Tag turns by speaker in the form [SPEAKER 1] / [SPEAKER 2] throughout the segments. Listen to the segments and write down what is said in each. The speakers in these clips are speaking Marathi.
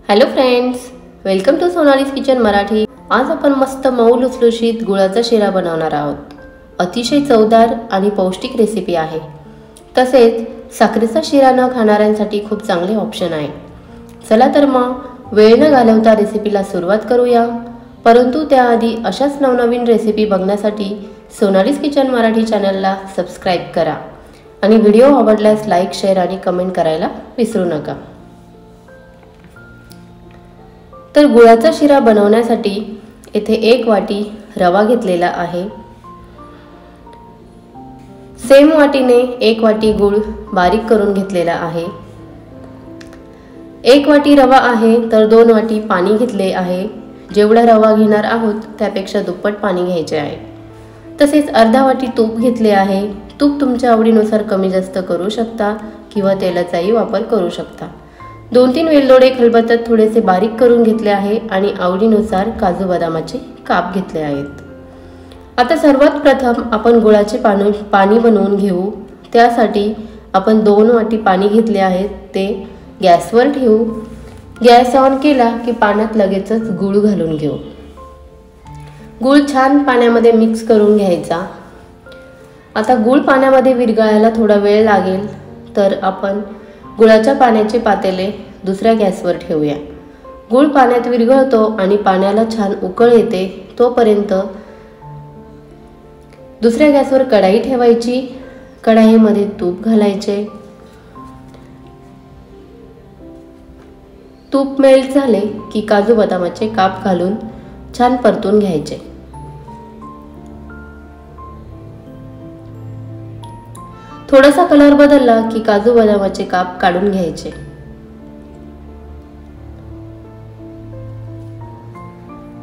[SPEAKER 1] Hello friends, welcome to Sonali's kitchen Marathi. आज आपण मस्त मऊ लुसलुशीत गुळाचा शिरा बनवणार आहोत। अतिशय चवदार आणि पौष्टिक रेसिपी आहे। तसेच साखरेचा शिरा न खाणाऱ्यांसाठी खूप चांगले ऑप्शन आहे। चला तर मग वेळ न घालवता रेसिपीला सुरुवात करूया। परंतु त्याआधी अशाच नवनवीन रेसिपी बघण्यासाठी सोनालीज किचन मराठी चॅनलला सबस्क्राइब करा आणि व्हिडिओ आवडल्यास लाईक, शेअर आणि कमेंट करायला विसरू नका। तर गुळाचा शिरा बनवण्यासाठी येथे 1 वाटी रवा घेतलेला आहे। सेम वाटीने 1 वाटी गूळ बारीक करून घेतलेला आहे। 1 वाटी रवा आहे तर 2 वाटी पाणी घेतले आहे। जेवढा रवा घेणार आहोत त्यापेक्षा दुप्पट पाणी घ्यायचे आहे। तसेच अर्धा वाटी तूप घेतले आहे। तूप तुमच्या आवडीनुसार कमी जास्त करू शकता किंवा तेलाचाही वापर करू शकता। 2-3 वेलदोडे खलबत्त्यात थोडेसे बारीक करून घेतले आहे आणि आवडीनुसार काजू बदामाचे काप घेतले आहेत। आता सर्वात प्रथम आपण गुळाचे पाणी बनवून घेऊ। त्यासाठी आपण 2 वाटी पाणी घेतले आहे, ते गॅसवर ठेवू। गॅस ऑन केला की पाण्यात लगेचच गूळ घालून घेऊ। गूळ छान पाण्यामध्ये मिक्स करून घ्यायचा। आता गूळ पाण्यामध्ये विरघळायला थोडा वेळ लागेल, तर आपण गुळाच्या पाण्याचे पातेले दुसऱ्या गॅसवर ठेवूया। गूळ पाण्यात विरघळतो आणि पाण्याला छान उकळ येते, तोपर्यंत दुसऱ्या गॅसवर कढाई ठेवायची। कढाईमध्ये तूप घालायचे। तूप मेल्ट झाले की काजू बदामाचे काप घालून छान परतून घ्यायचे। थोडासा कलर बदलला की काजू बदामाचे काप काढून घ्यायचे।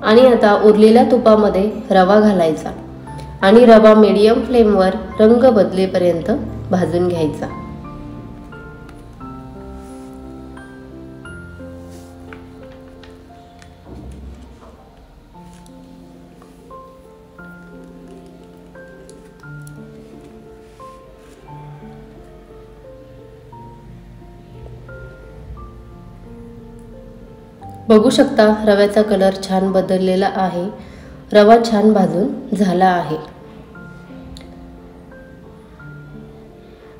[SPEAKER 1] आणि आता उरलेल्या तुपामध्ये रवा घालायचा आणि रवा मीडियम फ्लेमवर रंग बदलेपर्यंत भाजून घ्यायचा। बघू शकता रव्याचा कलर छान बदललेला आहे। रवा छान भाजून झाला आहे।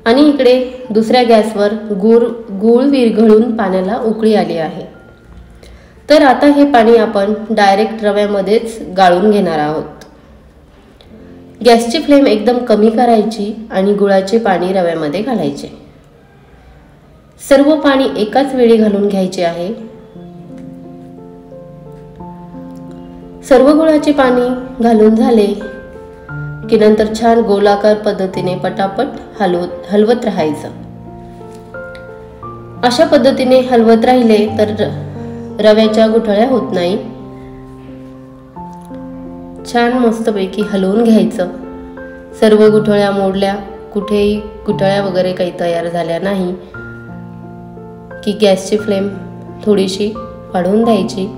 [SPEAKER 1] आणि इकडे दुसऱ्या गॅसवर गूळ विरघळून पाण्याला उकळी आली आहे। तर आता हे पाणी आपण डायरेक्ट रव्यामध्येच गाळून घेणार आहोत। गॅसची फ्लेम एकदम कमी करायची आणि गुळाचे पाणी रव्यामध्ये घालायचे। सर्व पाणी एकाच वेळी घालून घ्यायचे आहे। सर्व गुळाचे पाणी घालून झाले की नंतर छान गोलाकार पद्धतीने पटापट हलवत राहायचं। अशा पद्धतीने हलवत राहिले तर रव्याच्या गुठळ्या होत नाही। छान मस्तपैकी हलवून घ्यायचं। सर्व गुठळ्या मोडल्या, कुठेही गुठळ्या वगैरे काही तयार झाल्या नाही की गॅसची फ्लेम थोडीशी वाढवून द्यायची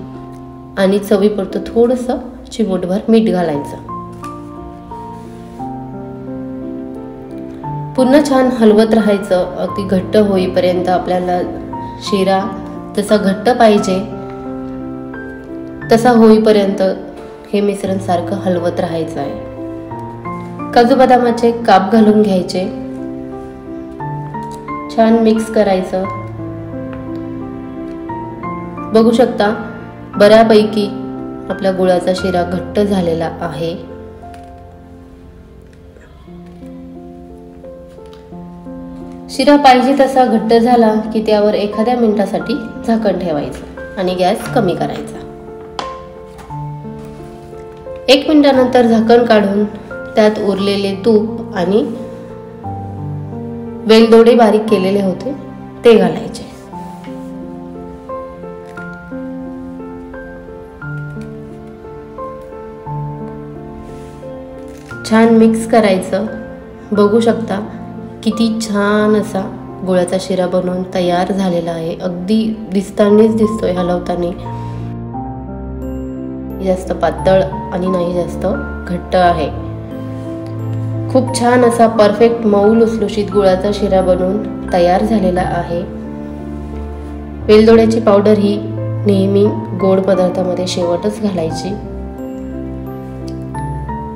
[SPEAKER 1] आणि चवीपुरतं थोडंसं चिमूटभर मीठ घालायचं। पुन्हा छान हलवत राहायचं अगदी घट्ट होईपर्यंत। आपल्याला शिरा जसा घट्ट पाहिजे तसा होईपर्यंत हे मिश्रण सारखं हलवत राहायचं आहे। काजू बदामाचे काप घालून घ्यायचे। छान मिक्स करायचं। बघू शकता बऱ्यापैकी आपला गुळाचा शिरा घट्ट झालेला आहे। शिरा पाहिजे तसा घट्ट झाला की त्यावर एखाद्या मिनिटासाठी झाकण ठेवायचं आणि गॅस कमी करायचा। 1 मिनिटानंतर झाकण काढून त्यात उरलेले तूप आणि वेलदोडे बारीक केलेले होते ते घालायचे। छान मिक्स करायचं। बघू शकता किती छान असा गुळाचा शिरा बनवून तयार झालेला आहे। अगदी दिसतानाच दिसतोय, हलवताना जास्त पातळ आणि नाही जास्त घट्ट आहे। खूप छान असा परफेक्ट मऊ लुसलुशीत गुळाचा शिरा बनवून तयार झालेला आहे। वेलदोड्याची पावडर ही नेहमी गोड पदार्थामध्ये शेवटच घालायची।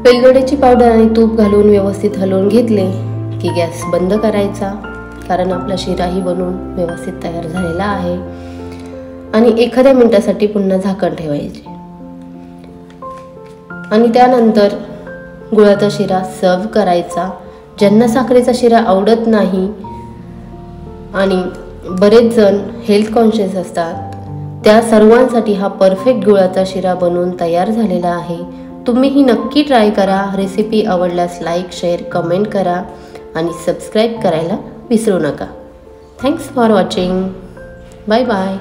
[SPEAKER 1] वेलदोड्याची पावडर आणि तूप घालून व्यवस्थित हलवून घेतले की गॅस बंद करायचा, कारण आपला शिराही बनवून व्यवस्थित तयार झालेला आहे। आणि एखाद्या मिनिटासाठी पुन्हा झाकण ठेवायचे आणि त्यानंतर गुळाचा शिरा सर्व करायचा। ज्यांना साखरेचा शिरा आवडत नाही आणि बरेच जण हेल्थ कॉन्शियस असतात, त्या सर्वांसाठी हा परफेक्ट गुळाचा शिरा बनवून तयार झालेला आहे। तुम्हीही नक्की ट्राय करा। रेसिपी आवडल्यास लाईक, शेअर, कमेंट करा आणि सबस्क्राईब करायला विसरू नका। Thanks for watching. Bye bye.